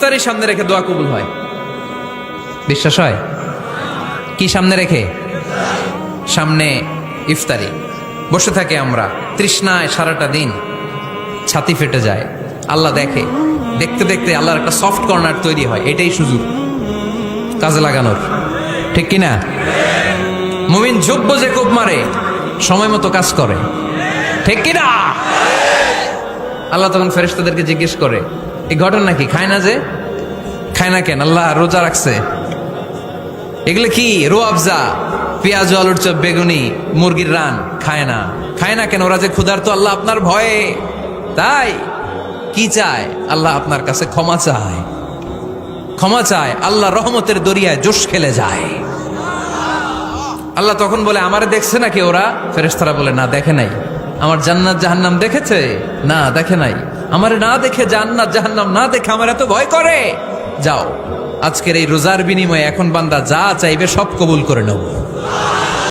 ইফতারির সামনে রেখে দোয়া কবুল হয়। বিশ্বাস হয়? কি সামনে রেখে? সামনে ইফতারি। বসে থাকে আমরা তৃষ্ণায় সারাটা দিন, ছাতি ফেটে যায়। আল্লাহ দেখে, দেখতে দেখতে আল্লাহর একটা সফট কর্নার তৈরি হয়। এটাই সুযোগ কাজে লাগানোর, ঠিক কিনা? মুমিন যোগ্য যে কোপ মারে, সময় মতো কাজ করে, ঠিক কিনা? আল্লাহ তখন ফেরেশতাদেরকে জিজ্ঞেস করে, এই ঘটনা কি? খায় না যে? খায় না কেন? আল্লাহ রোজা রাখছে। এগুলো কি? রোয়াবজা, পেঁয়াজ, আলুর চপ, বেগুনি, মুরগির রান খায় না। খায় না কেন? ওরা যে ক্ষুধার্ত, আল্লাহ আপনার ভয়ে। তাই কি চায়? আল্লাহ আপনার কাছে ক্ষমা চায়। ক্ষমা চায়, আল্লাহ রহমতের দরিয়ায় জোশ খেলে যায়। আল্লাহ তখন বলে, আমারে দেখছে নাকি ওরা? ফেরেশতারা বলে, না দেখে নাই। আমার জান্নাত জাহান্নাম দেখেছে? না দেখে নাই। আমারে না দেখে, জান্নাত জাহান্নাম না দেখে আমার এত ভয় করে। যাও, আজকের এই রোজার বিনিময়ে এখন বান্দা যা চাইবে সব কবুল করে নেব।